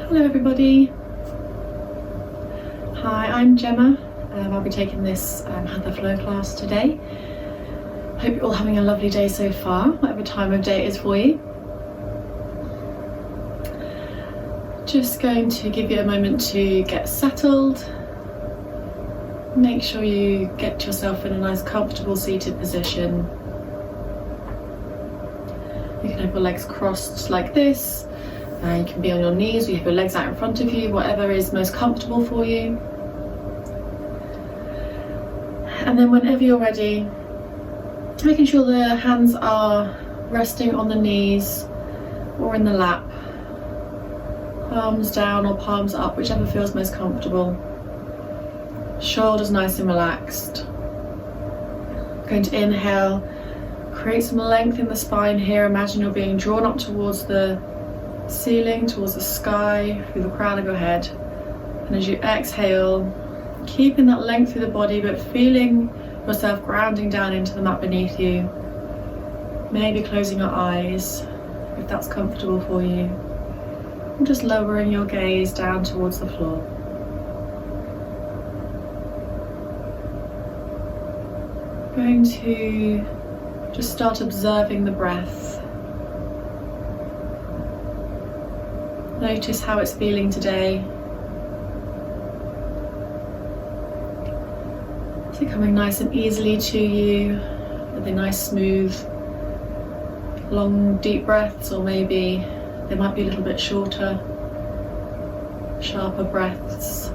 Hello everybody. Hi, I'm Gemma. I'll be taking this Hatha Flow class today. Hope you're all having a lovely day so far, whatever time of day it is for you. Just going to give you a moment to get settled. Make sure you get yourself in a nice comfortable seated position. You can have your legs crossed like this. You can be on your knees, or you have your legs out in front of you, whatever is most comfortable for you. And then whenever you're ready, making sure the hands are resting on the knees or in the lap. Palms down or palms up, whichever feels most comfortable. Shoulders nice and relaxed. Going to inhale, create some length in the spine here. Imagine you're being drawn up towards the ceiling, towards the sky, through the crown of your head. And as you exhale, keeping that length through the body, but feeling yourself grounding down into the mat beneath you. Maybe closing your eyes if that's comfortable for you. And just lowering your gaze down towards the floor. Going to just start observing the breath. Notice how it's feeling today. Is it coming nice and easily to you with a nice smooth, long deep breaths, or maybe they might be a little bit shorter, sharper breaths.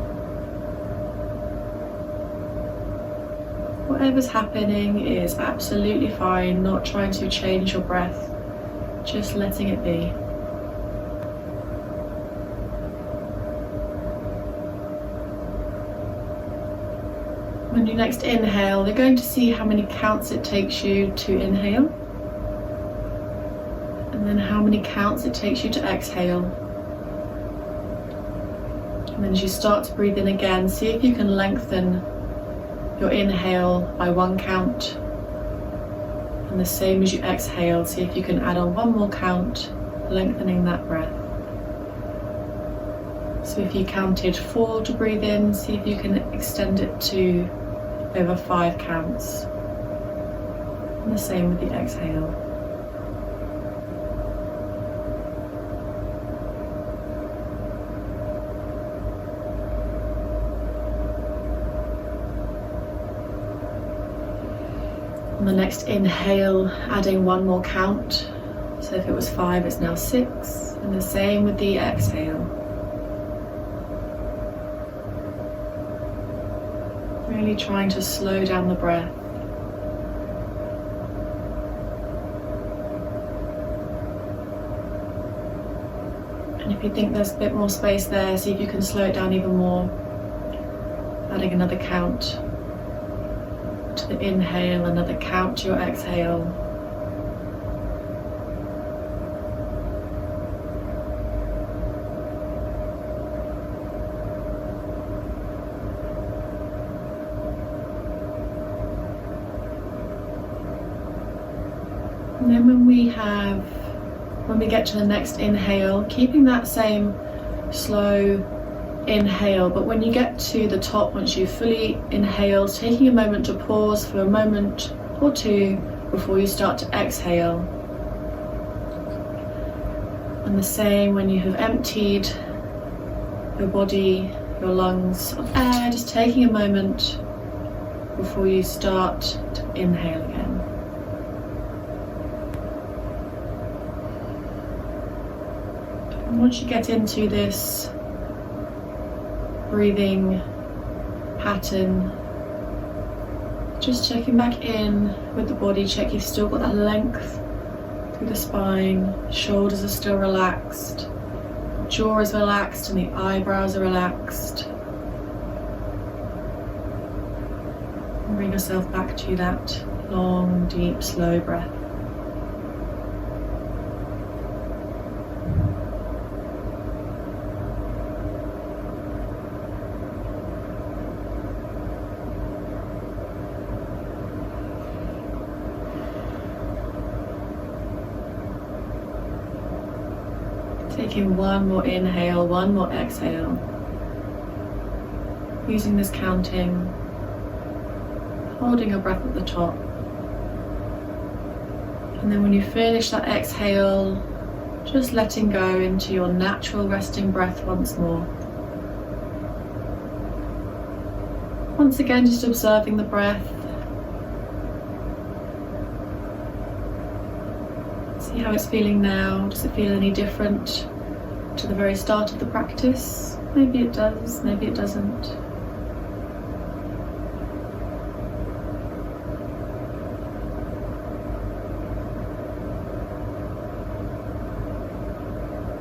Whatever's happening is absolutely fine, not trying to change your breath, just letting it be. When you next inhale, you're going to see how many counts it takes you to inhale, and then how many counts it takes you to exhale. And then as you start to breathe in again, see if you can lengthen your inhale by 1 count, and the same as you exhale, see if you can add on 1 more count, lengthening that breath. So if you counted 4 to breathe in, see if you can extend it to over 5 counts. And the same with the exhale. On the next inhale, adding 1 more count. So if it was 5, it's now 6. And the same with the exhale. Really trying to slow down the breath. And if you think there's a bit more space there, see if you can slow it down even more. Adding another count to the inhale, another count to your exhale. And then when we get to the next inhale, keeping that same slow inhale, but when you get to the top, once you've fully inhaled, taking a moment to pause for a moment or two before you start to exhale. And the same when you have emptied your body, your lungs of air, just taking a moment before you start to inhale again. Once you get into this breathing pattern, just checking back in with the body, check you've still got that length through the spine, shoulders are still relaxed, jaw is relaxed and the eyebrows are relaxed. And bring yourself back to that long, deep, slow breath. taking one more inhale, one more exhale. Using this counting, holding your breath at the top. And then when you finish that exhale, just letting go into your natural resting breath once more. Once again, just observing the breath. See how it's feeling now. Does it feel any different to the very start of the practice? Maybe it does, maybe it doesn't.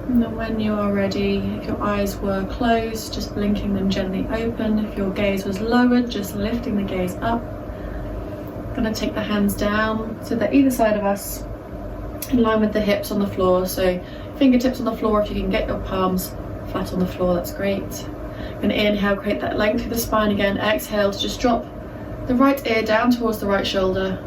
And then when you are ready, if your eyes were closed, just blinking them gently open. If your gaze was lowered, just lifting the gaze up. I'm going to take the hands down so they're either side of us, in line with the hips on the floor. So fingertips on the floor, if you can get your palms flat on the floor, that's great. I'm going to inhale, create that length through the spine again. Exhale to just drop the right ear down towards the right shoulder.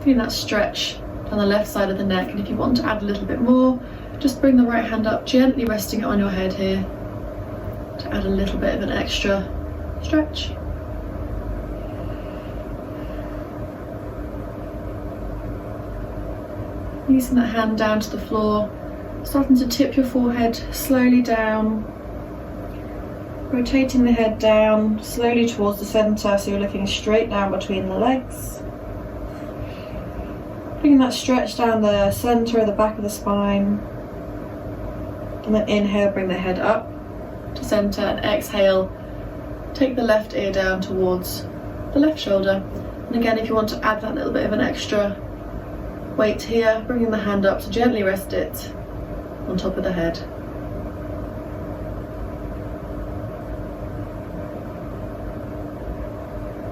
Feeling that stretch down the left side of the neck. And if you want to add a little bit more, just bring the right hand up, gently resting it on your head here to add a little bit of an extra stretch. Using that hand down to the floor, starting to tip your forehead slowly down, rotating the head down slowly towards the centre so you're looking straight down between the legs. Bringing that stretch down the centre of the back of the spine. And then inhale, bring the head up to centre, and exhale, take the left ear down towards the left shoulder. And again, if you want to add that little bit of an extra weight here, bringing the hand up to gently rest it on top of the head.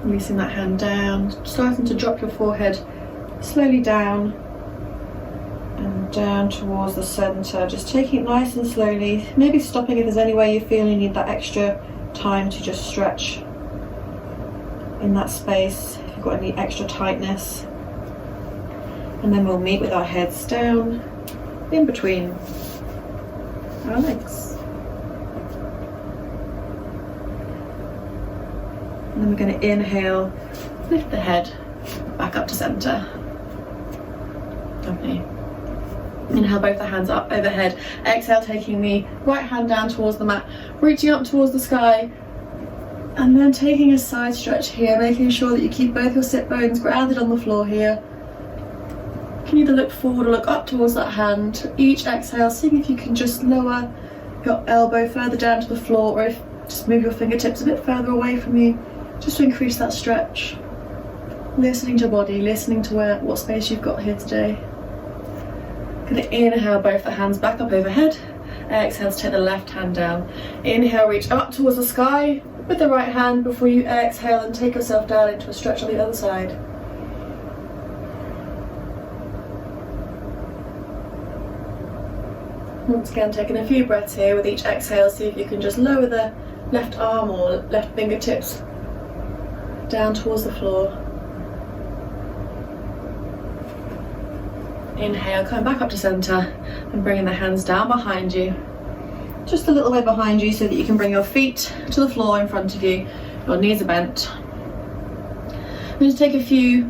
Releasing that hand down, starting to drop your forehead slowly down and down towards the centre, just taking it nice and slowly, maybe stopping if there's any way you feel you need that extra time to just stretch in that space, if you've got any extra tightness. And then we'll meet with our heads down in between our legs. And then we're going to inhale, lift the head back up to centre. Lovely. Inhale, both the hands up overhead. Exhale, taking the right hand down towards the mat, reaching up towards the sky, and then taking a side stretch here, making sure that you keep both your sit bones grounded on the floor here. You can either look forward or look up towards that hand. Each exhale, seeing if you can just lower your elbow further down to the floor, or if just move your fingertips a bit further away from you, just to increase that stretch. Listening to your body, listening to what space you've got here today. Going to inhale, both the hands back up overhead. Exhale to take the left hand down. Inhale, reach up towards the sky with the right hand before you exhale and take yourself down into a stretch on the other side. Once again, taking a few breaths here with each exhale. See if you can just lower the left arm or left fingertips down towards the floor. Inhale, coming back up to centre and bringing the hands down behind you. Just a little way behind you so that you can bring your feet to the floor in front of you. Your knees are bent. I'm going to take a few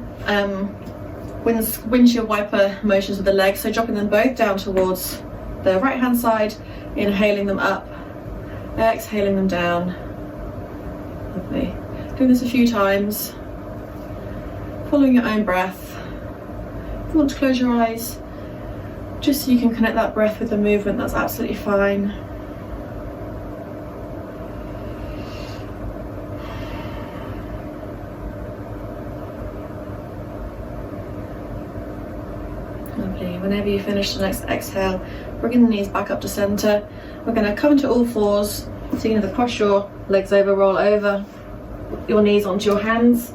windshield wiper motions with the legs, so dropping them both down towards the right hand side, inhaling them up, exhaling them down. Lovely. Doing this a few times, following your own breath. If you want to close your eyes, just so you can connect that breath with the movement, that's absolutely fine. Lovely. Whenever you finish the next exhale, bringing the knees back up to centre. We're going to come into all fours, so you can either cross your legs over, roll over your knees onto your hands.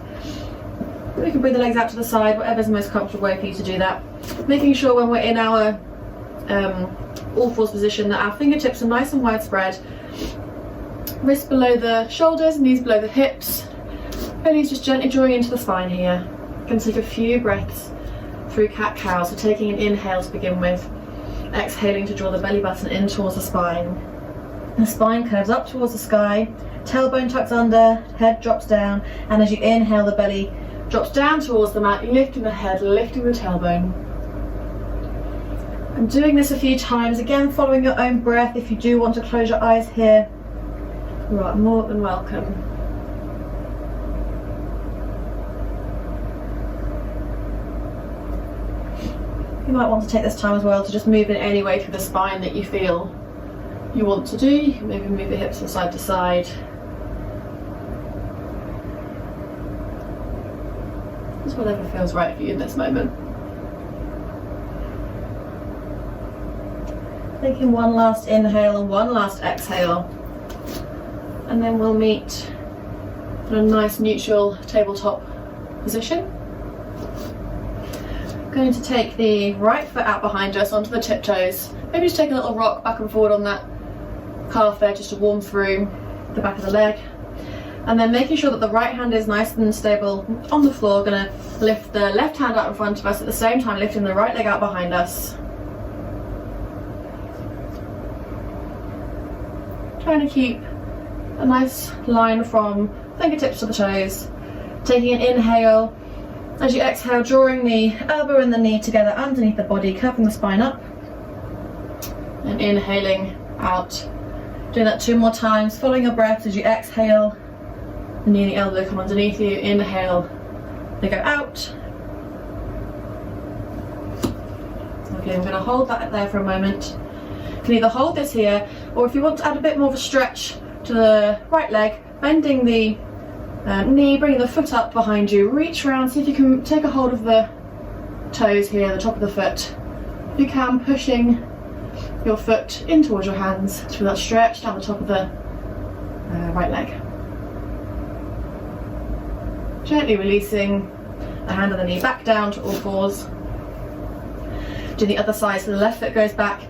You can bring the legs out to the side, whatever's the most comfortable way for you to do that. Making sure when we're in our all fours position that our fingertips are nice and widespread. Wrists below the shoulders, knees below the hips. Belly's just gently drawing into the spine here. You can take a few breaths through cat-cow, so taking an inhale to begin with. Exhaling to draw the belly button in towards the spine. The spine curves up towards the sky, tailbone tucks under, head drops down, and as you inhale, the belly drops down towards the mat, lifting the head, lifting the tailbone. I'm doing this a few times, again following your own breath. If you do want to close your eyes here, you are more than welcome. You might want to take this time as well to just move in any way through the spine that you feel you want to do. You can maybe move the hips from side to side. Just whatever feels right for you in this moment. Taking one last inhale and one last exhale. And then we'll meet in a nice neutral tabletop position. Going to take the right foot out behind us onto the tiptoes. Maybe just take a little rock back and forward on that calf there just to warm through the back of the leg. And then making sure that the right hand is nice and stable on the floor. Going to lift the left hand out in front of us at the same time, lifting the right leg out behind us. Trying to keep a nice line from fingertips to the toes. Taking an inhale. As you exhale, drawing the elbow and the knee together underneath the body, curving the spine up. And inhaling out. Doing that 2 more times, following your breath as you exhale. The knee and the elbow come underneath you. Inhale, they go out. Okay, I'm going to hold that there for a moment. You can either hold this here, or if you want to add a bit more of a stretch to the right leg, bending the knee, bringing the foot up behind you, reach around, see if you can take a hold of the toes here, the top of the foot. If you can, pushing your foot in towards your hands to feel that stretch down the top of the right leg. Gently releasing the hand and the knee back down to all fours. Do the other side, so the left foot goes back.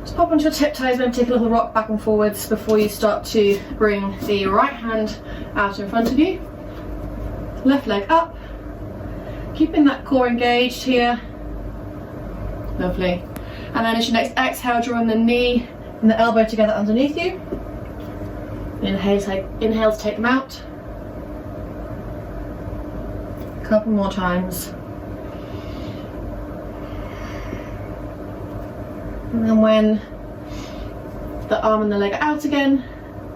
Just pop onto your tiptoes, maybe take a little rock back and forwards before you start to bring the right hand out in front of you. Left leg up, keeping that core engaged here. Lovely. And then as your next exhale, drawing the knee and the elbow together underneath you. Inhale to take them out. A couple more times. And then when the arm and the leg are out again,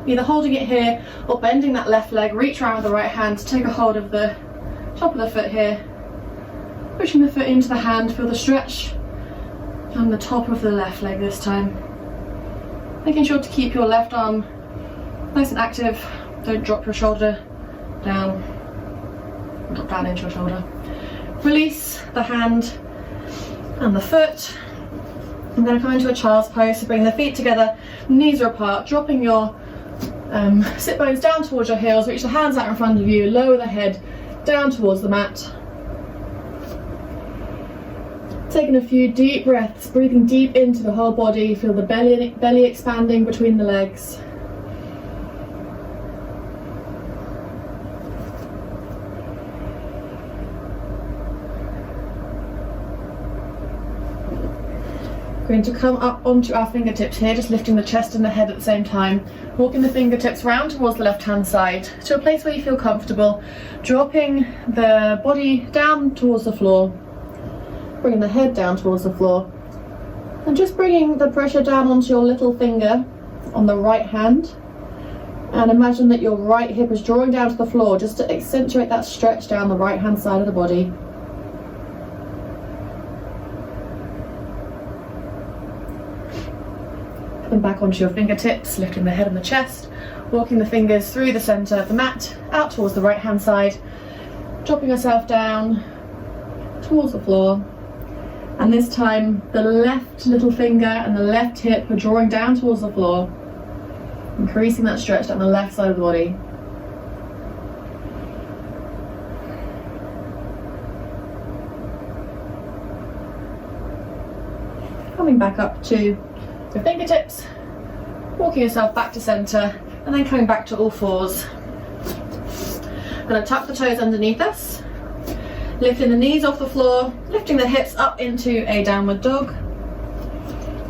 either holding it here or bending that left leg, reach around with the right hand to take a hold of the top of the foot here. Pushing the foot into the hand, feel the stretch on the top of the left leg this time. Making sure to keep your left arm nice and active. Don't drop your shoulder down. Drop down into your shoulder. Release the hand and the foot. I'm going to come into a child's pose, so bring the feet together, knees are apart, dropping your sit bones down towards your heels, reach the hands out in front of you, lower the head down towards the mat. Taking a few deep breaths, breathing deep into the whole body, feel the belly expanding between the legs. Going to come up onto our fingertips here, just lifting the chest and the head at the same time. Walking the fingertips round towards the left hand side to a place where you feel comfortable. Dropping the body down towards the floor. Bringing the head down towards the floor. And just bringing the pressure down onto your little finger on the right hand. And imagine that your right hip is drawing down to the floor just to accentuate that stretch down the right hand side of the body. Back onto your fingertips, lifting the head and the chest, walking the fingers through the centre of the mat, out towards the right hand side, dropping yourself down towards the floor. And this time the left little finger and the left hip are drawing down towards the floor, increasing that stretch down the left side of the body. Coming back up to your fingertips, walking yourself back to centre, and then coming back to all fours. Going to tuck the toes underneath us, lifting the knees off the floor, lifting the hips up into a downward dog.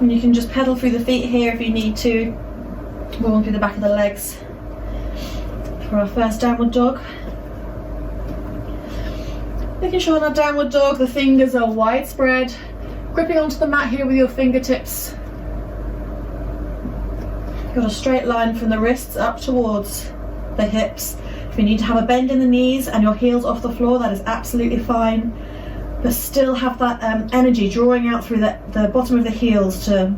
And you can just pedal through the feet here if you need to. Roll through the back of the legs for our first downward dog. Making sure in our downward dog the fingers are widespread, gripping onto the mat here with your fingertips. You've got a straight line from the wrists up towards the hips. If you need to have a bend in the knees and your heels off the floor, that is absolutely fine. But still have that energy drawing out through the bottom of the heels to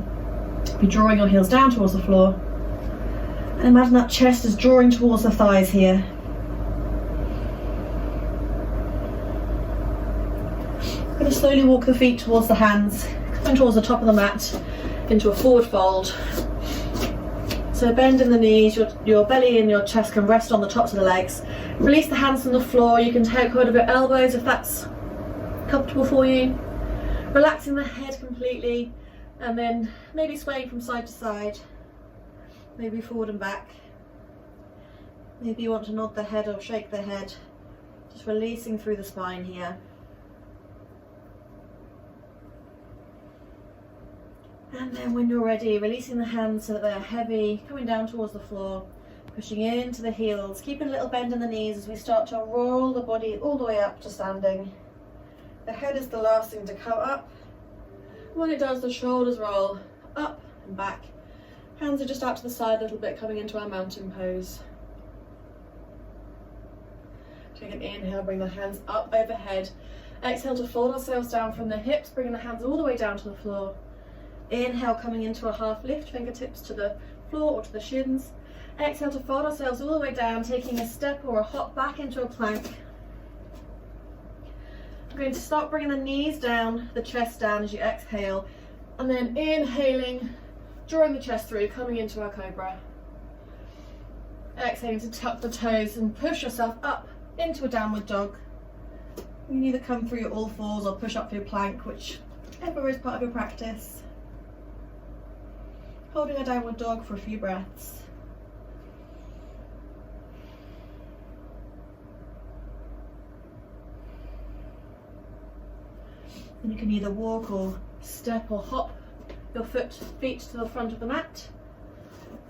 be drawing your heels down towards the floor. And imagine that chest is drawing towards the thighs here. I'm going to slowly walk the feet towards the hands, coming towards the top of the mat into a forward fold. So bend in the knees, your belly and your chest can rest on the tops of the legs. Release the hands from the floor. You can take hold of your elbows if that's comfortable for you. Relaxing the head completely, and then maybe swaying from side to side, maybe forward and back. Maybe you want to nod the head or shake the head, just releasing through the spine here. And then when you're ready, releasing the hands so that they're heavy, coming down towards the floor, pushing into the heels, keeping a little bend in the knees as we start to roll the body all the way up to standing. The head is the last thing to come up. When it does, the shoulders roll up and back. Hands are just out to the side a little bit, coming into our mountain pose. Take an inhale, bring the hands up overhead. Exhale to fold ourselves down from the hips, bringing the hands all the way down to the floor. Inhale, coming into a half lift, fingertips to the floor or to the shins. Exhale to fold ourselves all the way down, taking a step or a hop back into a plank. I'm going to start bringing the knees down, the chest down as you exhale, and then inhaling, drawing the chest through, coming into our cobra. Exhaling to tuck the toes and push yourself up into a downward dog. You can either come through your all fours or push up through plank, whichever is part of your practice. Holding a downward dog for a few breaths. And you can either walk or step or hop your feet to the front of the mat.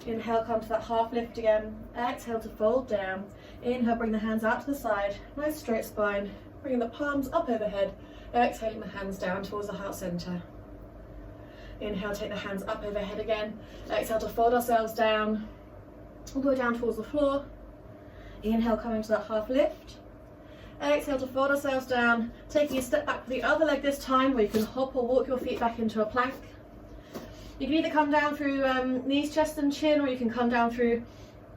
Inhale, come to that half lift again. Exhale to fold down. Inhale, bring the hands out to the side. Nice straight spine. Bringing the palms up overhead. Exhaling the hands down towards the heart center. Inhale, take the hands up overhead again. Exhale to fold ourselves down, all the way down towards the floor. Inhale, coming to that half lift. Exhale to fold ourselves down, taking a step back with the other leg this time, where you can hop or walk your feet back into a plank. You can either come down through knees, chest and chin, or you can come down through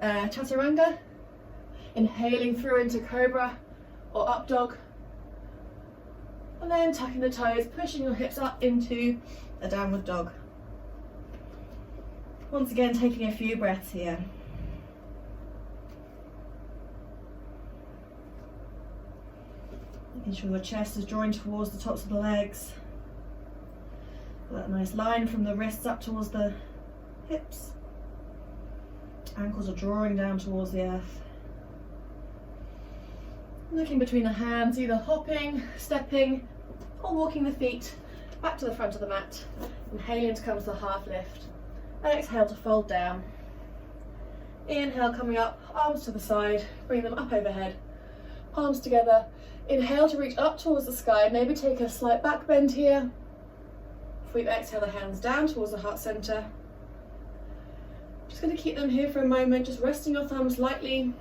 chaturanga. Inhaling through into cobra or up dog. And then tucking the toes, pushing your hips up into a downward dog. Once again, taking a few breaths here. Making sure your chest is drawing towards the tops of the legs. That nice line from the wrists up towards the hips. Ankles are drawing down towards the earth. Looking between the hands, either hopping, stepping, or walking the feet back to the front of the mat. Inhaling to come to the half lift. Exhale to fold down. Inhale, coming up, arms to the side, bring them up overhead. Palms together. Inhale to reach up towards the sky, maybe take a slight back bend here. Before you exhale, the hands down towards the heart center. Just going to keep them here for a moment, just resting your thumbs lightly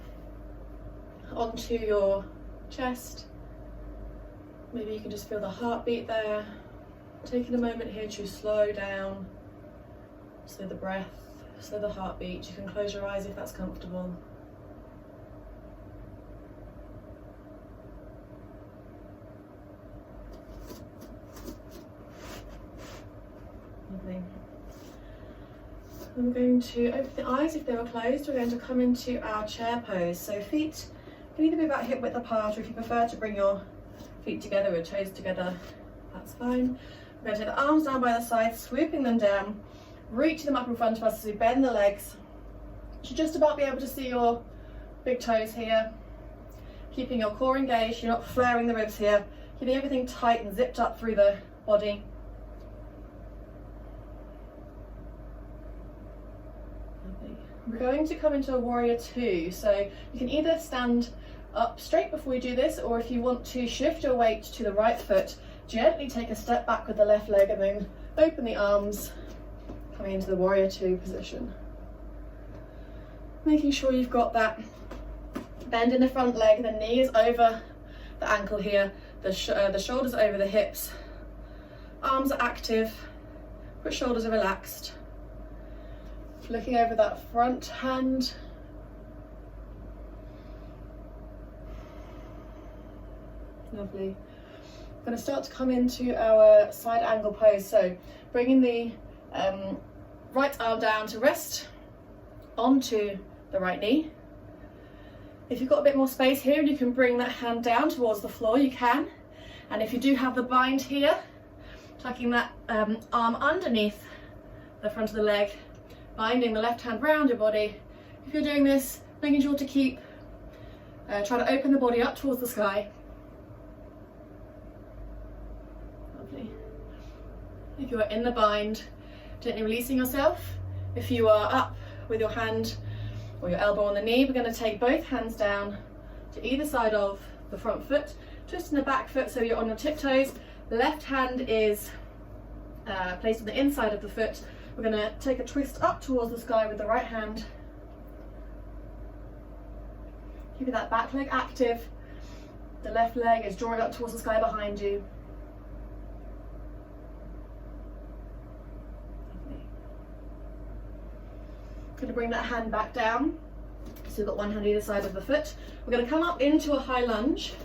onto your chest. Maybe you can just feel the heartbeat there. Taking a moment here to slow down, slow the breath, slow the heartbeat. You can close your eyes if that's comfortable. Lovely. I'm going to open the eyes if they were closed. We're going to come into our chair pose. So feet can either be about hip width apart, or if you prefer to bring your feet together or toes together, that's fine. We're going to take the arms down by the side, swooping them down, reaching them up in front of us as we bend the legs. You should just about be able to see your big toes here. Keeping your core engaged, you're not flaring the ribs here. Keeping everything tight and zipped up through the body. We're going to come into a warrior two. So you can either stand up straight before you do this, or if you want to shift your weight to the right foot, gently take a step back with the left leg and then open the arms, coming into the warrior two position. Making sure you've got that bend in the front leg, the knee is over the ankle here, the shoulders over the hips, arms are active, but shoulders are relaxed. Looking over that front hand. Lovely. I'm going to start to come into our side angle pose. So bringing the right arm down to rest onto the right knee. If you've got a bit more space here and you can bring that hand down towards the floor, you can. And if you do have the bind here, tucking that arm underneath the front of the leg, binding the left hand round your body. If you're doing this, making sure to keep, try to open the body up towards the sky. Lovely. If you are in the bind, gently releasing yourself. If you are up with your hand or your elbow on the knee, we're going to take both hands down to either side of the front foot, twisting the back foot so you're on your tiptoes. The left hand is placed on the inside of the foot. We're going to take a twist up towards the sky with the right hand. Keeping that back leg active. The left leg is drawing up towards the sky behind you. Going to bring that hand back down. So we've got one hand either side of the foot. We're going to come up into a high lunge.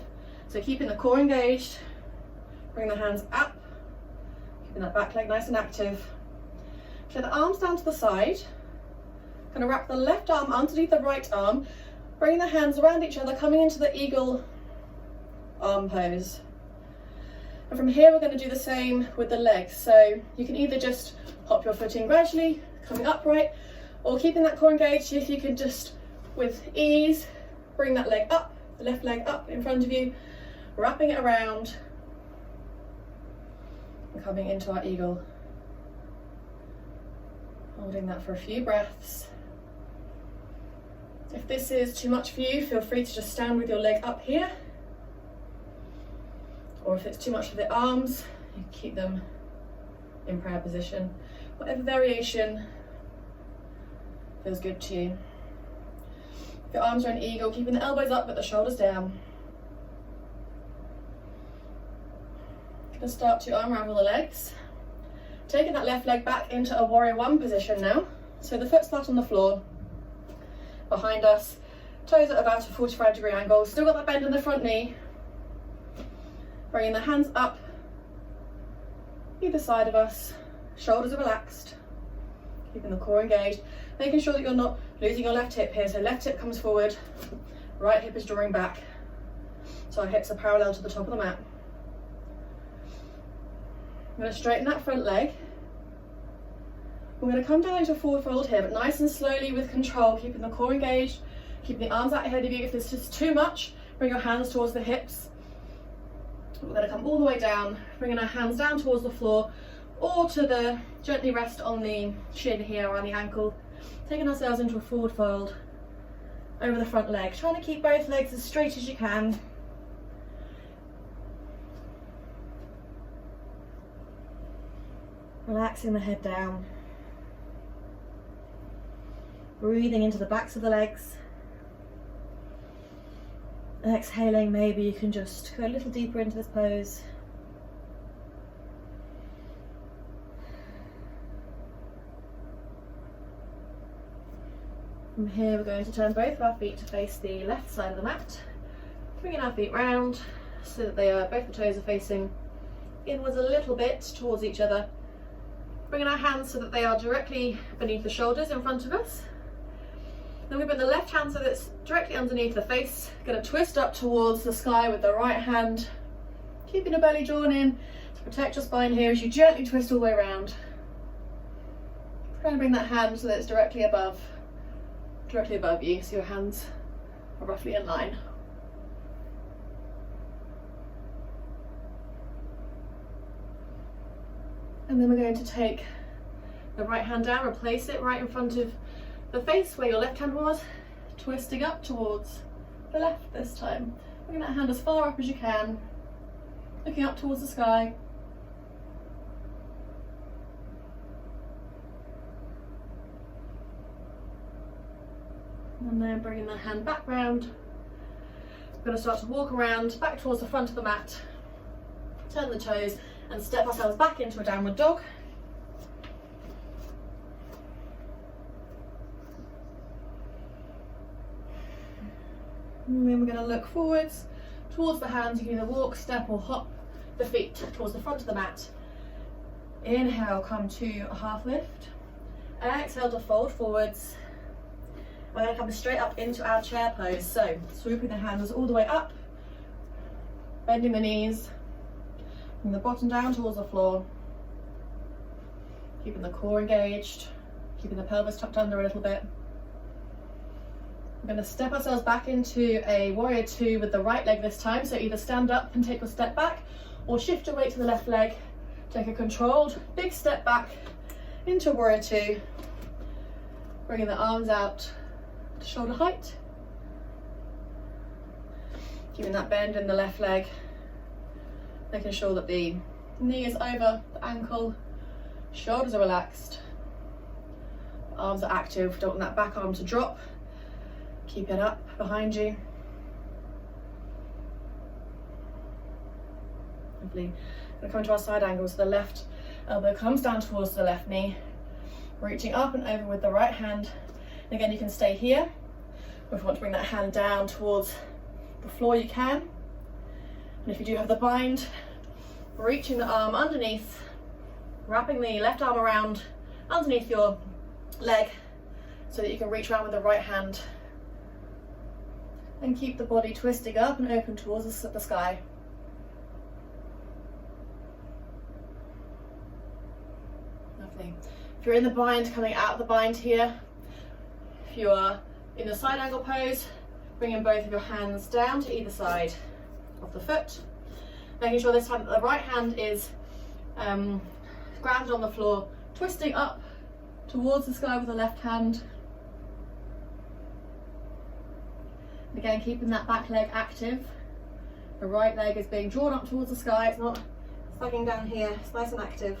So keeping the core engaged. Bring the hands up. Keeping that back leg nice and active. So the arms down to the side. Going to wrap the left arm underneath the right arm. Bring the hands around each other, coming into the eagle arm pose. And from here we're going to do the same with the legs. So you can either just hop your foot in gradually, coming upright, or keeping that core engaged. If you can just, with ease, bring that leg up, the left leg up in front of you, wrapping it around, and coming into our eagle. Holding that for a few breaths. If this is too much for you, feel free to just stand with your leg up here. Or if it's too much for the arms, you keep them in prayer position. Whatever variation feels good to you. If your arms are in eagle, keeping the elbows up but the shoulders down. Going to start to unravel the legs. Taking that left leg back into a warrior one position now. So the foot's flat on the floor. Behind us, toes at about a 45-degree angle. Still got that bend in the front knee. Bringing the hands up, either side of us. Shoulders are relaxed. Keeping the core engaged. Making sure that you're not losing your left hip here. So left hip comes forward, right hip is drawing back. So our hips are parallel to the top of the mat. I'm going to straighten that front leg. We're going to come down into a forward fold here, but nice and slowly with control, keeping the core engaged, keeping the arms out ahead of you. If this is too much, bring your hands towards the hips. We're going to come all the way down, bringing our hands down towards the floor, or to the gently rest on the shin here around the ankle, taking ourselves into a forward fold over the front leg, trying to keep both legs as straight as you can. Relaxing the head down. Breathing into the backs of the legs. Exhaling, maybe you can just go a little deeper into this pose. From here we're going to turn both of our feet to face the left side of the mat. Bringing our feet round so that both the toes are facing inwards a little bit towards each other. Bringing our hands so that they are directly beneath the shoulders in front of us. Then we bring the left hand so that it's directly underneath the face. Going to twist up towards the sky with the right hand. Keeping the belly drawn in to protect your spine here as you gently twist all the way around. Trying to bring that hand so that it's directly above you, so your hands are roughly in line. And then we're going to take the right hand down, replace it right in front of the face where your left hand was, twisting up towards the left this time. Bring that hand as far up as you can, looking up towards the sky. And then bringing the hand back round. We're going to start to walk around back towards the front of the mat, turn the toes and step ourselves back into a downward dog. And then we're going to look forwards towards the hands. You can either walk, step or hop the feet towards the front of the mat. Inhale, come to a half lift. Exhale to fold forwards. We're going to come straight up into our chair pose. So swooping the hands all the way up, bending the knees, from the bottom down towards the floor, keeping the core engaged, keeping the pelvis tucked under a little bit. We're going to step ourselves back into a warrior two with the right leg this time. So either stand up and take a step back, or shift your weight to the left leg, take a controlled big step back into warrior two, bringing the arms out to shoulder height, keeping that bend in the left leg, making sure that the knee is over the ankle, shoulders are relaxed, arms are active. Don't want that back arm to drop. Keep it up behind you. Lovely. We're going to come to our side angle, so the left elbow comes down towards the left knee, reaching up and over with the right hand. And again, you can stay here, or if you want to bring that hand down towards the floor, you can. And if you do have the bind, reaching the arm underneath, wrapping the left arm around underneath your leg so that you can reach around with the right hand. And keep the body twisting up and open towards the sky. Lovely. If you're in the bind, coming out of the bind here. If you are in the side angle pose, bringing both of your hands down to either side of the foot. Making sure this time that the right hand is grounded on the floor, twisting up towards the sky with the left hand. Again, keeping that back leg active. The right leg is being drawn up towards the sky. It's not sagging down here. It's nice and active.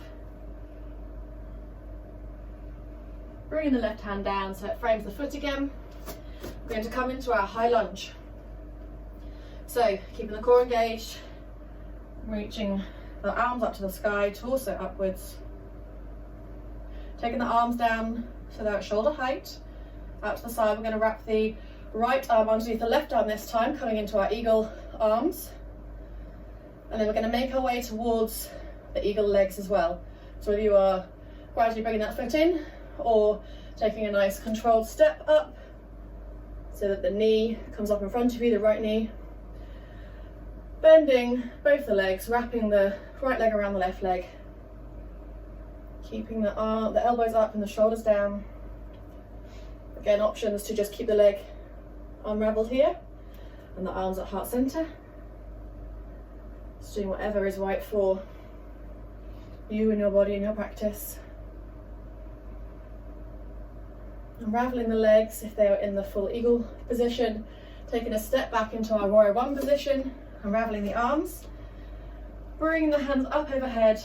Bringing the left hand down so it frames the foot again. We're going to come into our high lunge. So keeping the core engaged, reaching the arms up to the sky, torso upwards. Taking the arms down so they're at shoulder height. Out to the side, we're going to wrap the right arm underneath the left arm this time, coming into our eagle arms. And then we're going to make our way towards the eagle legs as well. So whether you are gradually bringing that foot in or taking a nice controlled step up so that the knee comes up in front of you, the right knee. Bending both the legs, wrapping the right leg around the left leg. Keeping the elbows up and the shoulders down. Again, options to just keep the leg unraveled here and the arms at heart center. Just doing whatever is right for you and your body and your practice. Unraveling the legs if they are in the full eagle position, taking a step back into our warrior one position, unraveling the arms, bringing the hands up overhead.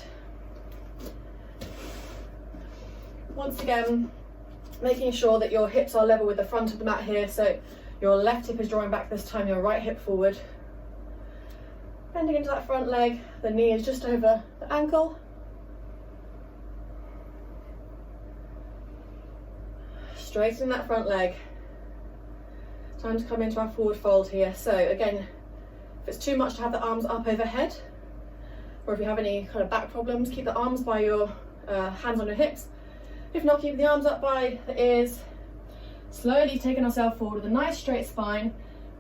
Once again, making sure that your hips are level with the front of the mat here, so your left hip is drawing back this time, your right hip forward. Bending into that front leg, the knee is just over the ankle. Straightening that front leg. Time to come into our forward fold here. So again, if it's too much to have the arms up overhead, or if you have any kind of back problems, keep the arms by your hands on your hips. If not, keep the arms up by the ears. Slowly taking ourselves forward with a nice straight spine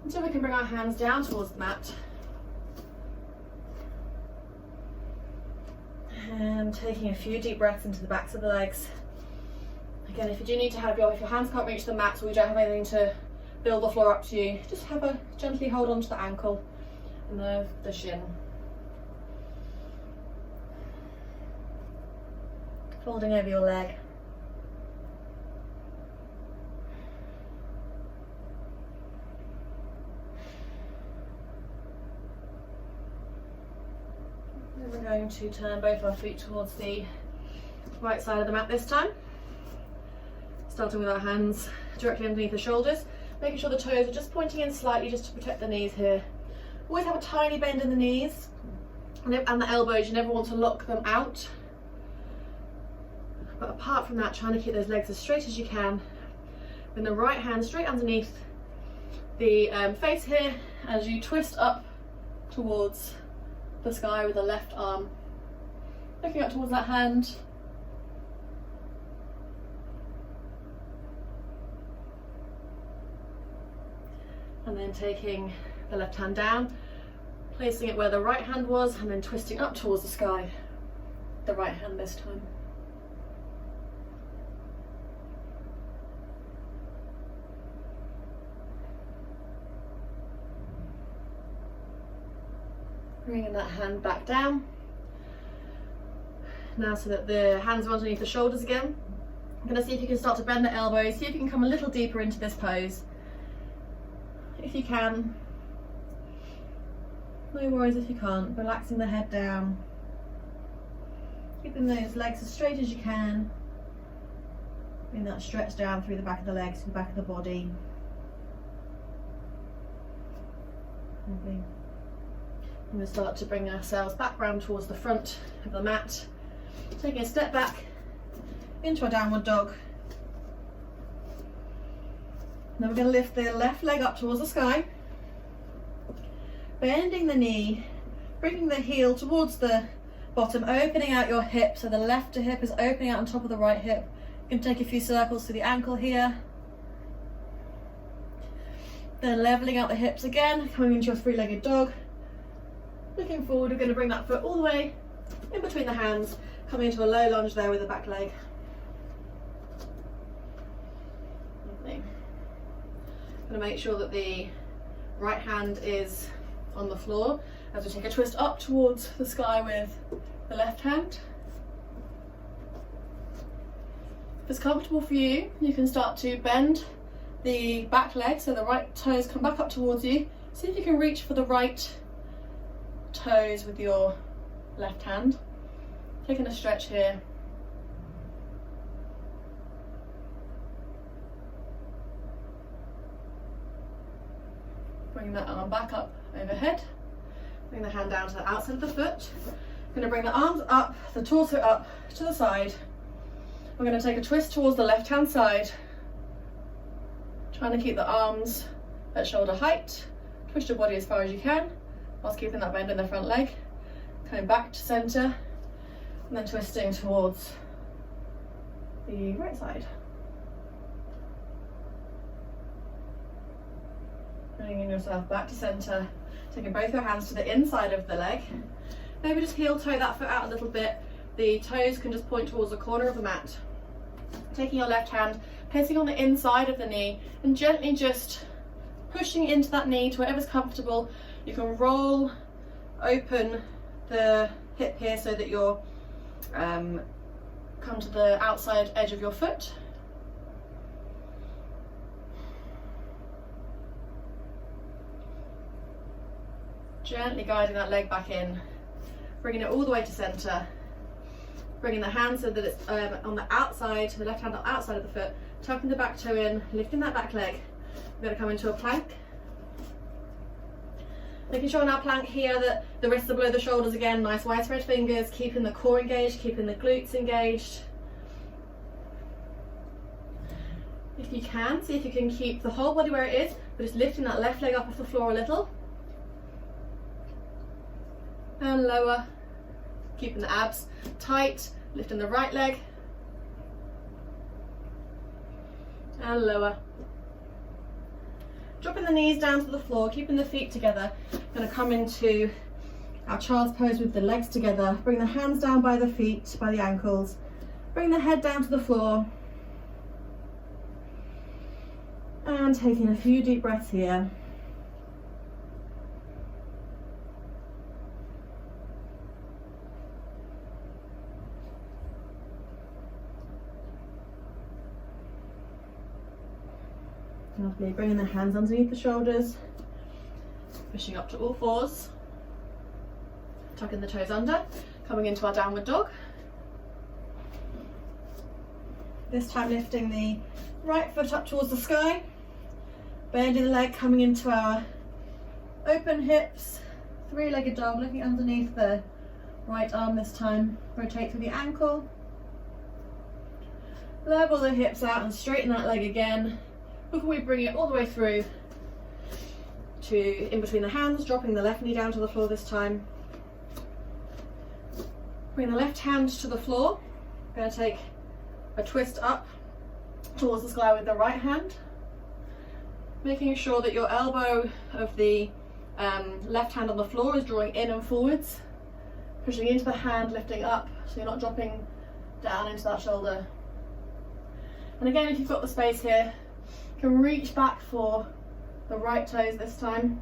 until we can bring our hands down towards the mat. And taking a few deep breaths into the backs of the legs. Again, if you do need to have if your hands can't reach the mat, or you don't have anything to build the floor up to you, just gently hold on to the ankle and the shin. Folding over your leg. And we're going to turn both our feet towards the right side of the mat this time. Starting with our hands directly underneath the shoulders, making sure the toes are just pointing in slightly just to protect the knees here. Always have a tiny bend in the knees and the elbows. You never want to lock them out. But apart from that, trying to keep those legs as straight as you can. With the right hand straight underneath the face here as you twist up towards the sky with the left arm. Looking up towards that hand. And then taking the left hand down, placing it where the right hand was, and then twisting up towards the sky. The right hand this time. Bringing that hand back down. Now so that the hands are underneath the shoulders again. I'm going to see if you can start to bend the elbows, see if you can come a little deeper into this pose. If you can. No worries if you can't. Relaxing the head down. Keeping those legs as straight as you can. Bring that stretch down through the back of the legs, through the back of the body. Lovely. And we'll start to bring ourselves back round towards the front of the mat. Taking a step back into our downward dog. Now we're going to lift the left leg up towards the sky. Bending the knee, bringing the heel towards the bottom, opening out your hip. So the left hip is opening out on top of the right hip. You can take a few circles through the ankle here. Then leveling out the hips again, coming into your three-legged dog. Looking forward, we're going to bring that foot all the way in between the hands, coming into a low lunge there with the back leg. Lovely. Going to make sure that the right hand is on the floor as we take a twist up towards the sky with the left hand. If it's comfortable for you, you can start to bend the back leg so the right toes come back up towards you. See if you can reach for the right toes with your left hand. Taking a stretch here. Bring that arm back up overhead. Bring the hand down to the outside of the foot. I'm going to bring the arms up, the torso up to the side. We're going to take a twist towards the left hand side. Trying to keep the arms at shoulder height. Twist your body as far as you can, whilst keeping that bend in the front leg. Coming back to centre, and then twisting towards the right side. Bringing yourself back to centre, taking both your hands to the inside of the leg. Maybe just heel toe that foot out a little bit. The toes can just point towards the corner of the mat. Taking your left hand, placing on the inside of the knee, and gently just pushing into that knee to whatever's comfortable. You can roll open the hip here so that you're come to the outside edge of your foot. Gently guiding that leg back in, bringing it all the way to centre. Bringing the hand so that it's on the outside, the left hand on the outside of the foot, tucking the back toe in, lifting that back leg. We're going to come into a plank. Making sure in our plank here that the wrists are below the shoulders again, nice widespread fingers, keeping the core engaged, keeping the glutes engaged. If you can, see if you can keep the whole body where it is, but just lifting that left leg up off the floor a little. And lower, keeping the abs tight, lifting the right leg. And lower. Dropping the knees down to the floor, keeping the feet together. Going to come into our child's pose with the legs together. Bring the hands down by the feet, by the ankles. Bring the head down to the floor. And taking a few deep breaths here. Lovely, bringing the hands underneath the shoulders, pushing up to all fours. Tucking the toes under, coming into our downward dog. This time lifting the right foot up towards the sky, bending the leg, coming into our open hips, three-legged dog, looking underneath the right arm this time. Rotate through the ankle, level the hips out and straighten that leg again before we bring it all the way through to in between the hands, dropping the left knee down to the floor this time. Bring the left hand to the floor. I'm going to take a twist up towards the sky with the right hand, making sure that your elbow of the left hand on the floor is drawing in and forwards, pushing into the hand, lifting up so you're not dropping down into that shoulder. And again, if you've got the space here, you can reach back for the right toes this time,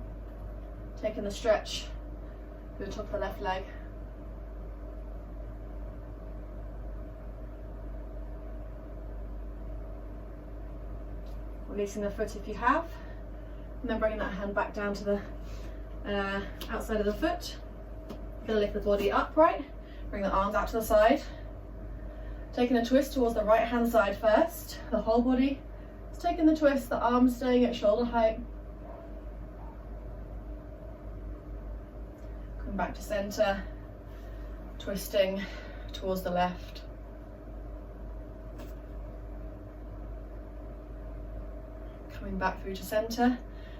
taking the stretch through the top of the left leg. Releasing the foot if you have, and then bringing that hand back down to the outside of the foot. Going to lift the body upright, bring the arms out to the side. Taking a twist towards the right hand side first, the whole body. Just taking the twist, the arms staying at shoulder height. Come back to center, twisting towards the left. Coming back through to center,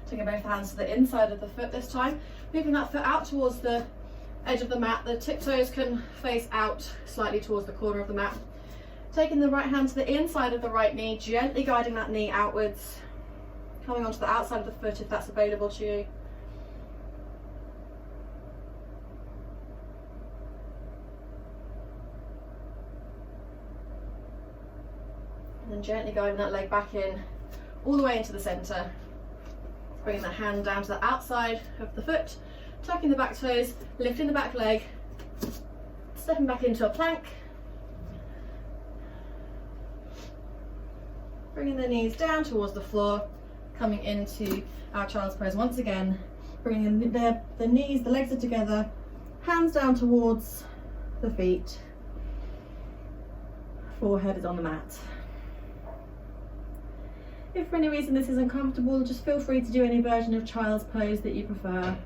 taking both hands to the inside of the foot this time, moving that foot out towards the edge of the mat. The tiptoes can face out slightly towards the corner of the mat. Taking the right hand to the inside of the right knee, gently guiding that knee outwards, coming onto the outside of the foot if that's available to you. And then gently guiding that leg back in, all the way into the center. Bringing the hand down to the outside of the foot, tucking the back toes, lifting the back leg, stepping back into a plank. Bringing the knees down towards the floor, coming into our child's pose once again. Bringing the knees, the legs are together, hands down towards the feet, forehead is on the mat. If for any reason this isn't comfortable, just feel free to do any version of child's pose that you prefer.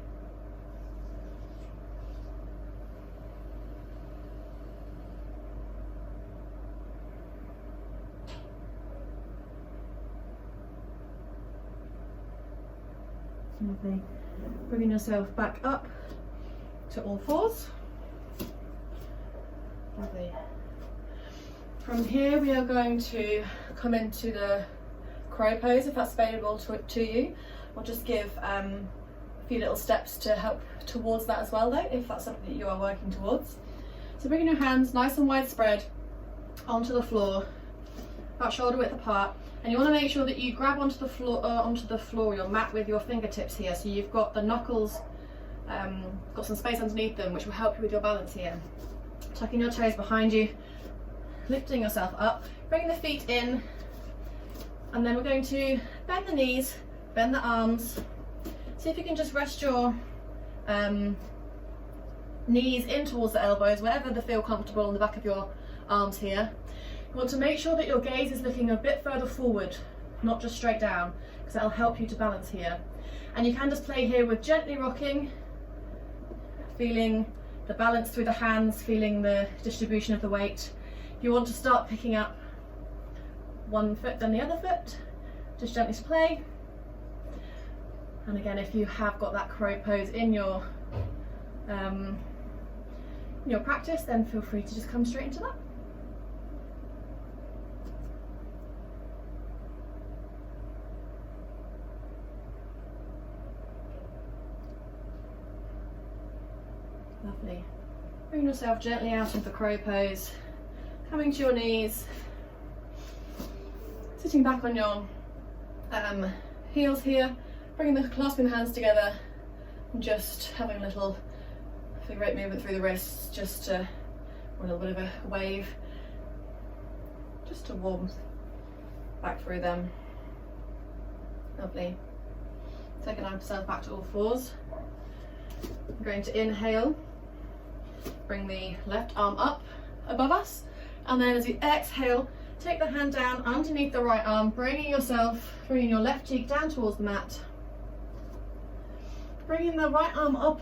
Lovely. Bringing yourself back up to all fours. Lovely. From here we are going to come into the crow pose if that's available to you. I'll just give a few little steps to help towards that as well though, if that's something that you are working towards. So bringing your hands nice and widespread onto the floor, about shoulder width apart, and you want to make sure that you grab onto the floor, your mat with your fingertips here, so you've got the knuckles, got some space underneath them, which will help you with your balance here. Tucking your toes behind you, lifting yourself up, bringing the feet in, and then we're going to bend the knees, bend the arms. See if you can just rest your knees in towards the elbows, wherever they feel comfortable on the back of your arms here. You want to make sure that your gaze is looking a bit further forward, not just straight down, because that'll help you to balance here. And you can just play here with gently rocking, feeling the balance through the hands, feeling the distribution of the weight. If you want to start picking up one foot then the other foot, just gently play. And again, if you have got that crow pose in your practice, then feel free to just come straight into that. Lovely. Bring yourself gently out of the crow pose, coming to your knees, sitting back on your heels here, clasping the hands together, and just having a little figure eight movement through the wrists, just to, or a little bit of a wave, just to warm back through them. Lovely. Taking ourselves back to all fours. I'm going to inhale Bring the left arm up above us, and then as you exhale, take the hand down underneath the right arm, bringing your left cheek down towards the mat. Bringing the right arm up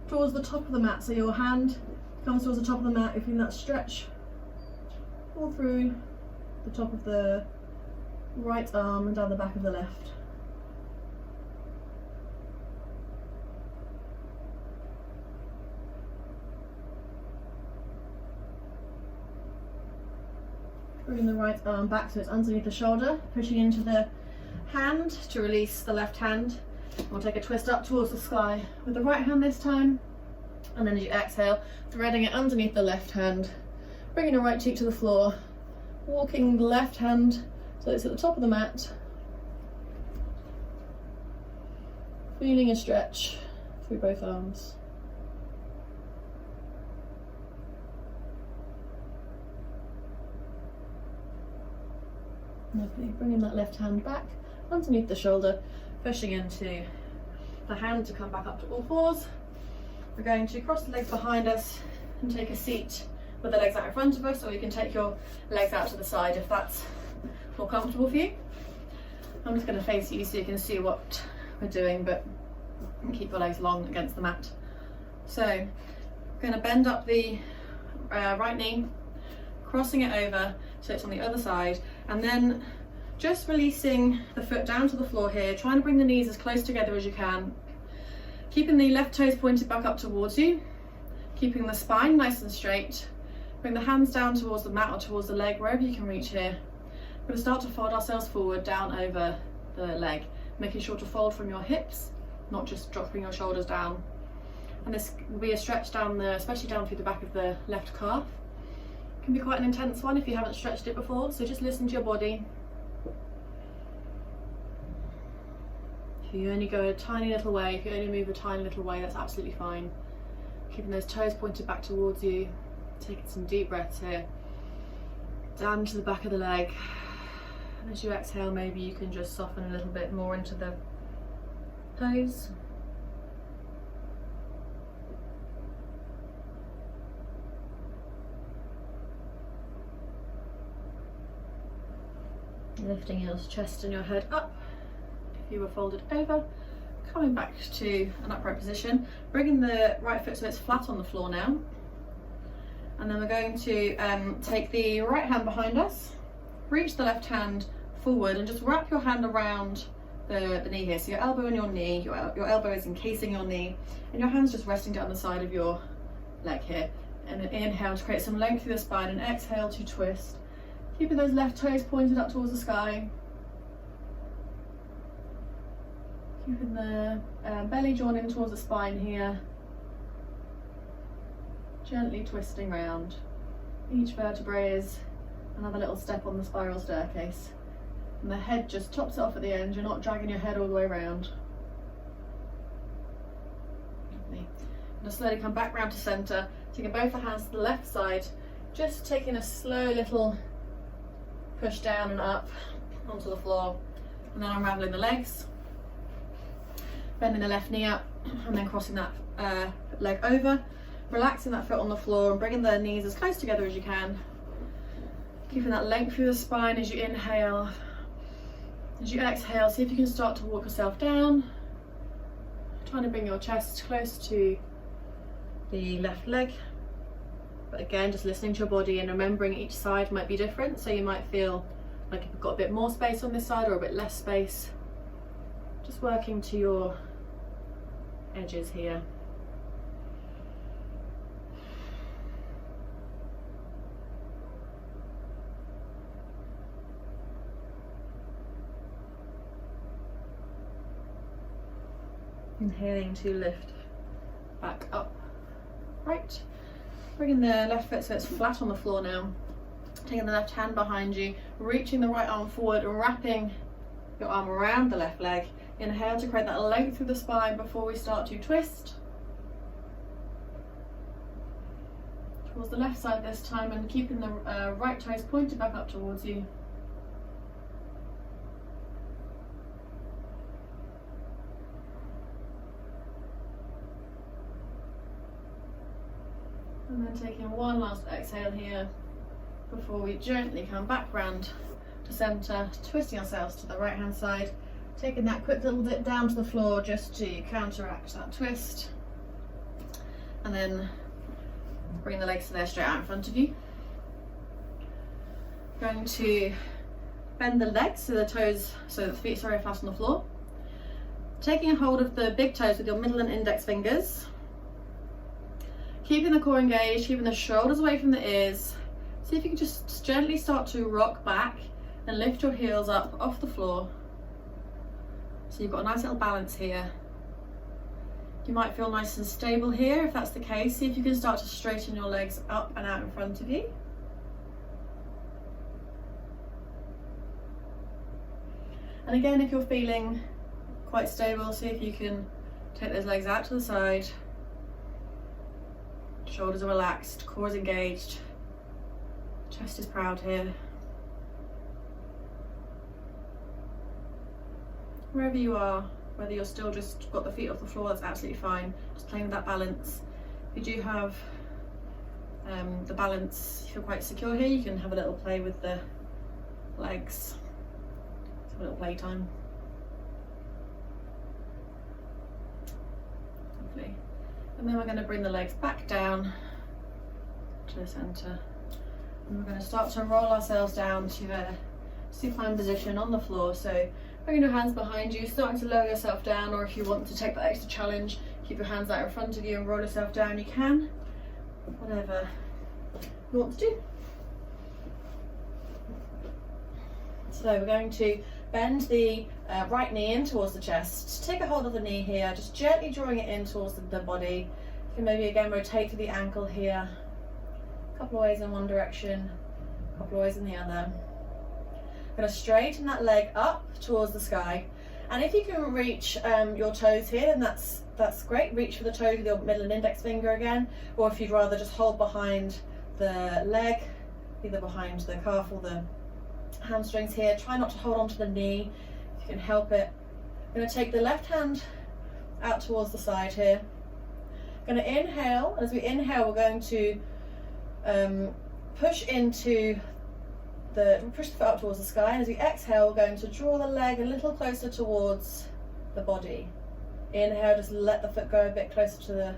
towards the top of the mat, so your hand comes towards the top of the mat. You're feeling that stretch all through the top of the right arm and down the back of the left. Bring the right arm back so it's underneath the shoulder, pushing into the hand to release the left hand. We'll take a twist up towards the sky with the right hand this time, and then as you exhale, threading it underneath the left hand, bringing your right cheek to the floor, walking the left hand so it's at the top of the mat, feeling a stretch through both arms. Lovely. Bringing that left hand back underneath the shoulder, pushing into the hand to come back up to all fours. We're going to cross the legs behind us and take a seat with the legs out in front of us, or you can take your legs out to the side if that's more comfortable for you. I'm just going to face you so you can see what we're doing, but keep your legs long against the mat. So I'm going to bend up the right knee, crossing it over so it's on the other side, and then just releasing the foot down to the floor here, trying to bring the knees as close together as you can, keeping the left toes pointed back up towards you, keeping the spine nice and straight. Bring the hands down towards the mat or towards the leg, wherever you can reach here. We're going to start to fold ourselves forward down over the leg, making sure to fold from your hips, not just dropping your shoulders down. And this will be a stretch down especially down through the back of the left calf. Can be quite an intense one if you haven't stretched it before, so just listen to your body. If you only go a tiny little way, if you only move a tiny little way, that's absolutely fine. Keeping those toes pointed back towards you, taking some deep breaths here, down to the back of the leg. And as you exhale, maybe you can just soften a little bit more into the toes. Lifting your chest and your head up if you were folded over, coming back to an upright position, bringing the right foot so it's flat on the floor now, and then we're going to take the right hand behind us, reach the left hand forward and just wrap your hand around the knee here, so your elbow and your knee, your elbow is encasing your knee and your hand's just resting down the side of your leg here, and then inhale to create some length through the spine and exhale to twist. Keeping those left toes pointed up towards the sky. Keeping the belly drawn in towards the spine here. Gently twisting round. Each vertebrae is another little step on the spiral staircase. And the head just tops it off at the end. You're not dragging your head all the way around. Lovely. And slowly come back round to centre. Taking both the hands to the left side. Just taking a slow little push down and up onto the floor, and then unraveling the legs, bending the left knee up and then crossing that leg over, relaxing that foot on the floor and bringing the knees as close together as you can, keeping that length through the spine as you inhale. As you exhale, see if you can start to walk yourself down, trying to bring your chest close to the left leg. But again, just listening to your body and remembering each side might be different, so you might feel like you've got a bit more space on this side or a bit less space. Just working to your edges here. Inhaling to lift back up, right. Bringing the left foot so it's flat on the floor now. Taking the left hand behind you, reaching the right arm forward and wrapping your arm around the left leg. Inhale to create that length through the spine before we start to twist. Towards the left side this time, and keeping the right toes pointed back up towards you. And then taking one last exhale here before we gently come back round to centre, twisting ourselves to the right hand side, taking that quick little dip down to the floor just to counteract that twist, and then bring the legs to there straight out in front of you. Going to bend the legs so the toes, so that the feet are flat on the floor. Taking a hold of the big toes with your middle and index fingers. Keeping the core engaged, keeping the shoulders away from the ears. See if you can just gently start to rock back and lift your heels up off the floor. So you've got a nice little balance here. You might feel nice and stable here. If that's the case, see if you can start to straighten your legs up and out in front of you. And again, if you're feeling quite stable, see if you can take those legs out to the side. Shoulders are relaxed, core is engaged, chest is proud here. Wherever you are, whether you're still just got the feet off the floor, that's absolutely fine. Just playing with that balance. If you do have the balance, you feel quite secure here, you can have a little play with the legs. Let's have a little playtime. Lovely. And then we're going to bring the legs back down to the centre. And we're going to start to roll ourselves down to a supine position on the floor. So bringing your hands behind you, starting to lower yourself down, or if you want to take that extra challenge, keep your hands out in front of you and roll yourself down, you can. Whatever you want to do. So we're going to bend the right knee in towards the chest. Take a hold of the knee here, just gently drawing it in towards the body. You can maybe again rotate to the ankle here. A couple of ways in one direction, a couple of ways in the other. Going to straighten that leg up towards the sky. And if you can reach your toes here, then that's great. Reach for the toes with your middle and index finger again. Or if you'd rather just hold behind the leg, either behind the calf or the hamstrings here. Try not to hold on to the knee if you can help it. I'm going to take the left hand out towards the side here. I'm going to inhale. As we inhale, we're going to push the foot up towards the sky, and as we exhale, we're going to draw the leg a little closer towards the body. Inhale, just let the foot go a bit closer to the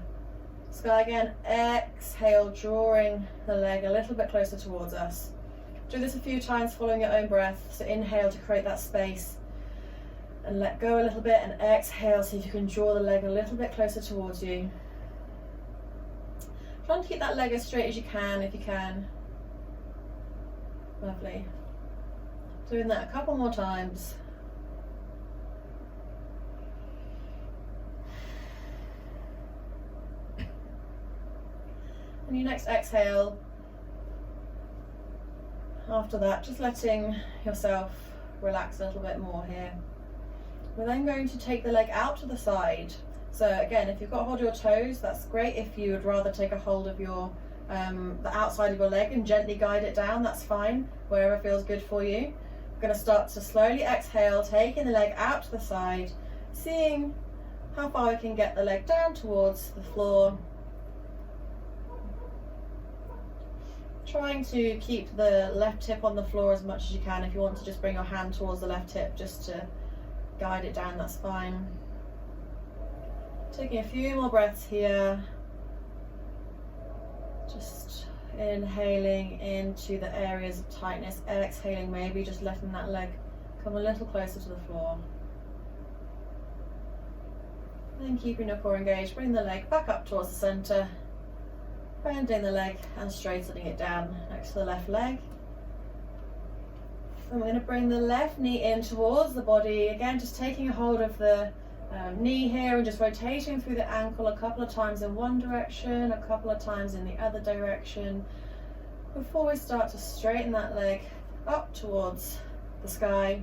sky again. Exhale, drawing the leg a little bit closer towards us. Do this a few times following your own breath. So inhale to create that space and let go a little bit, and exhale so you can draw the leg a little bit closer towards you. Trying to keep that leg as straight as you can if you can. Lovely. Doing that a couple more times. And your next exhale, after that, just letting yourself relax a little bit more here. We're then going to take the leg out to the side. So again, if you've got hold of your toes, that's great. If you would rather take a hold of your the outside of your leg and gently guide it down, that's fine, wherever feels good for you. We're going to start to slowly exhale, taking the leg out to the side, seeing how far we can get the leg down towards the floor. Trying to keep the left hip on the floor as much as you can. If you want to just bring your hand towards the left hip just to guide it down, that's fine. Taking a few more breaths here. Just inhaling into the areas of tightness, exhaling, maybe just letting that leg come a little closer to the floor. And keeping your core engaged, bring the leg back up towards the centre, bending the leg and straightening it down next to the left leg. And we're going to bring the left knee in towards the body, again just taking a hold of the knee here and just rotating through the ankle a couple of times in one direction, a couple of times in the other direction, before we start to straighten that leg up towards the sky.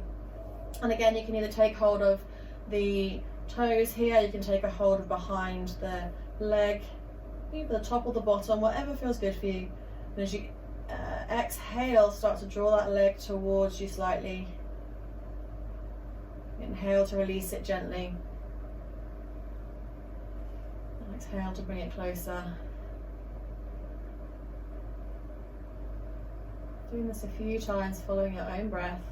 And again, you can either take hold of the toes here, you can take a hold of behind the leg, either the top or the bottom, whatever feels good for you. And as you exhale, start to draw that leg towards you slightly. Inhale to release it gently. Exhale to bring it closer. Doing this a few times, following your own breath.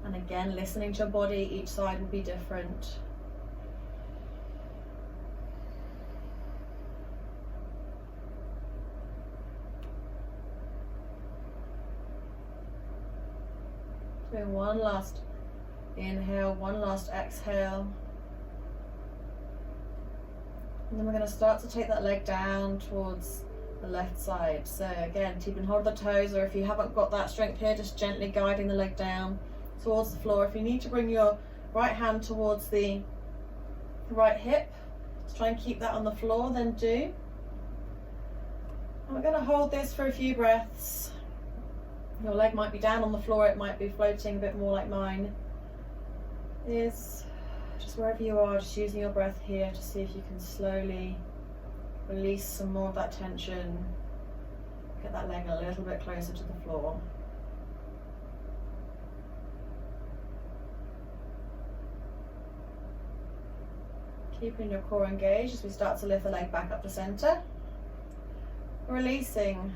And again, listening to your body, each side will be different. Doing one last inhale, one last exhale. And then we're going to start to take that leg down towards the left side. So again, keeping hold of the toes, or if you haven't got that strength here, just gently guiding the leg down towards the floor. If you need to bring your right hand towards the right hip, just try and keep that on the floor, then do. And we're going to hold this for a few breaths. Your leg might be down on the floor, it might be floating a bit more like mine is. Just wherever you are, just using your breath here to see if you can slowly release some more of that tension. Get that leg a little bit closer to the floor. Keeping your core engaged as we start to lift the leg back up to center. Releasing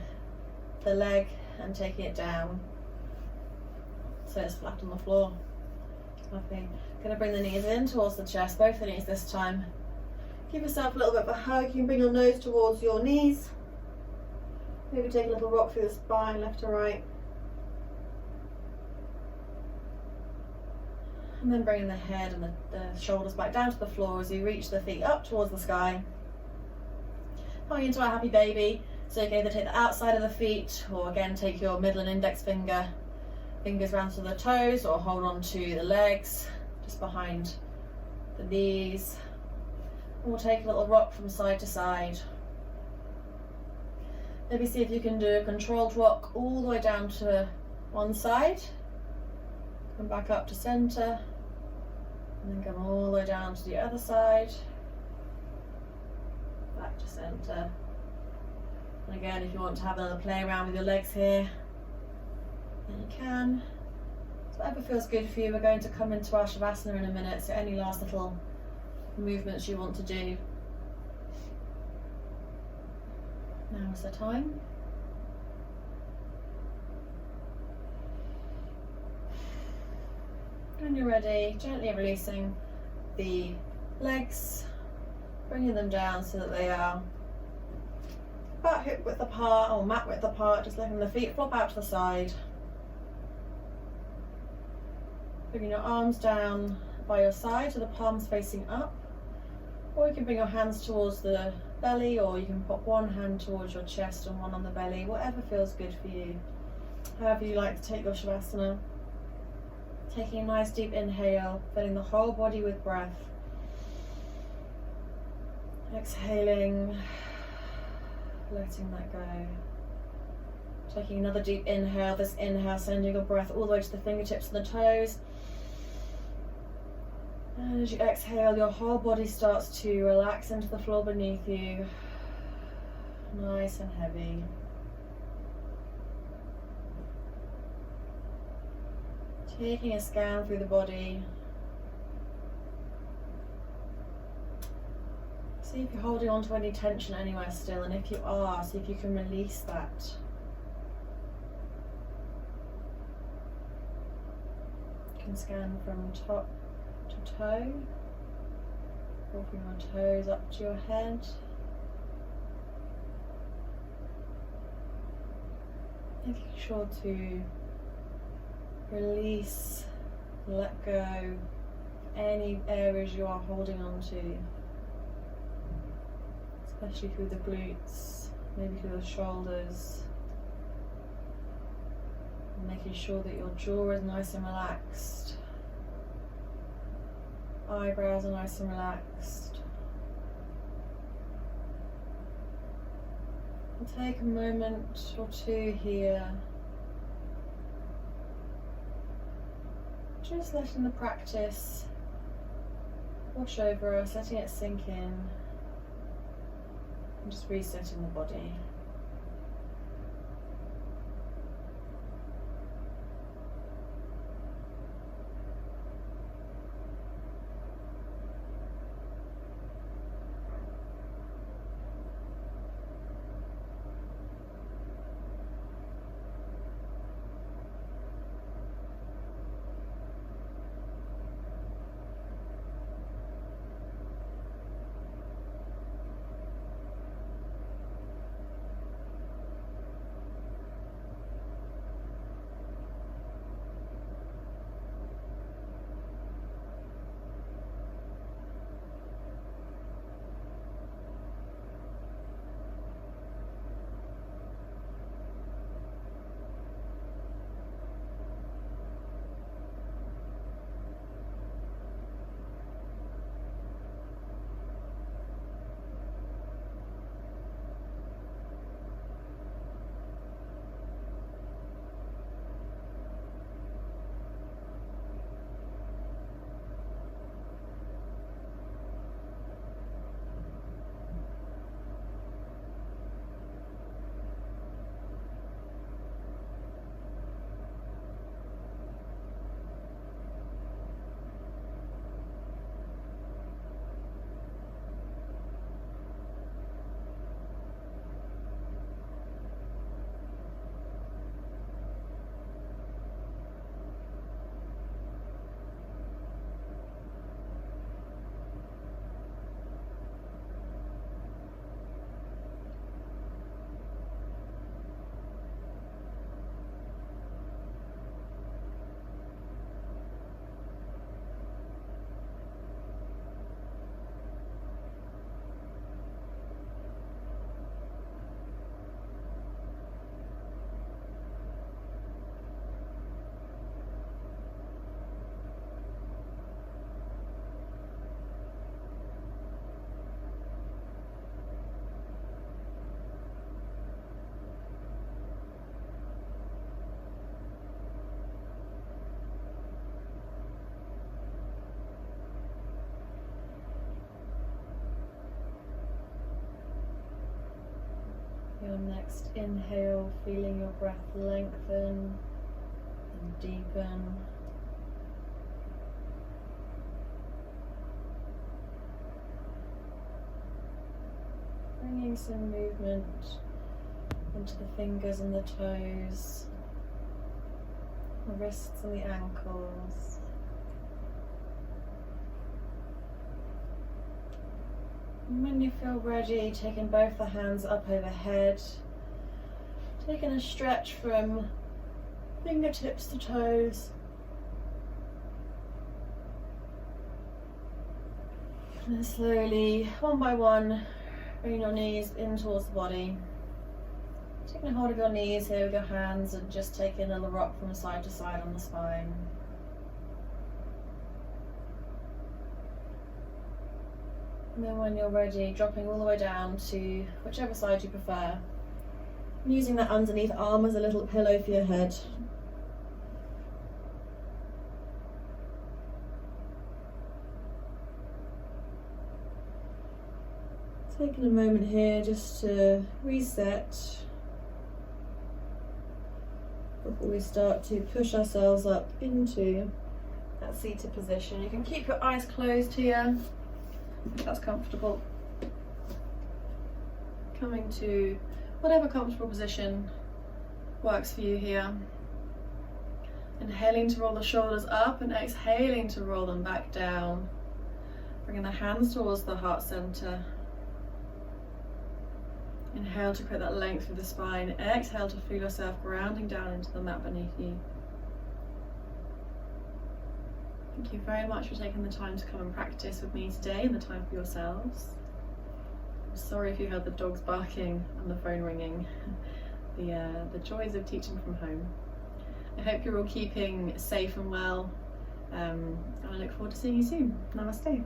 the leg and taking it down so it's flat on the floor. Lovely. Going to bring the knees in towards the chest, both the knees this time. Give yourself a little bit of a hug. You can bring your nose towards your knees. Maybe take a little rock through the spine, left to right. And then bringing the head and the shoulders back down to the floor as you reach the feet up towards the sky. Coming into our happy baby. So you can either take the outside of the feet, or again take your middle and index fingers round to the toes, or hold on to the legs just behind the knees. And we'll take a little rock from side to side. Maybe see if you can do a controlled rock all the way down to one side. Come back up to center, and then come all the way down to the other side. Back to center. And again, if you want to have another play around with your legs here, then you can. So whatever feels good for you. We're going to come into our Shavasana in a minute, so any last little movements you want to do. Now is the time. When you're ready, gently releasing the legs, bringing them down so that they are about hip width apart or mat width apart, just letting the feet flop out to the side. Bringing your arms down by your side so the palms facing up, or you can bring your hands towards the belly, or you can pop one hand towards your chest and one on the belly, whatever feels good for you. However you like to take your Shavasana. Taking a nice deep inhale, filling the whole body with breath. Exhaling, letting that go. Taking another deep inhale, this inhale sending your breath all the way to the fingertips and the toes. And as you exhale, your whole body starts to relax into the floor beneath you. Nice and heavy. Taking a scan through the body. See if you're holding on to any tension anywhere still, and if you are, see if you can release that. You can scan from top to toe, walking your toes up to your head. Making sure to release, let go any areas you are holding on to, especially through the glutes, maybe through the shoulders. And making sure that your jaw is nice and relaxed, eyebrows are nice and relaxed. And take a moment or two here, just letting the practice wash over us, letting it sink in, and just resetting the body. Your next inhale, feeling your breath lengthen and deepen. Bringing some movement into the fingers and the toes, the wrists and the ankles. And when you feel ready, taking both the hands up overhead, taking a stretch from fingertips to toes. And then slowly, one by one, bring your knees in towards the body. Taking a hold of your knees here with your hands and just taking a little rock from side to side on the spine. And then when you're ready, dropping all the way down to whichever side you prefer. And using that underneath arm as a little pillow for your head. Taking a moment here just to reset before we start to push ourselves up into that seated position. You can keep your eyes closed here if that's comfortable. Coming to whatever comfortable position works for you here. Inhaling to roll the shoulders up and exhaling to roll them back down. Bringing the hands towards the heart center. Inhale to create that length through the spine. Exhale to feel yourself grounding down into the mat beneath you. Thank you very much for taking the time to come and practice with me today and the time for yourselves. I'm sorry if you heard the dogs barking and the phone ringing. The joys of teaching from home. I hope you're all keeping safe and well, and I look forward to seeing you soon. Namaste.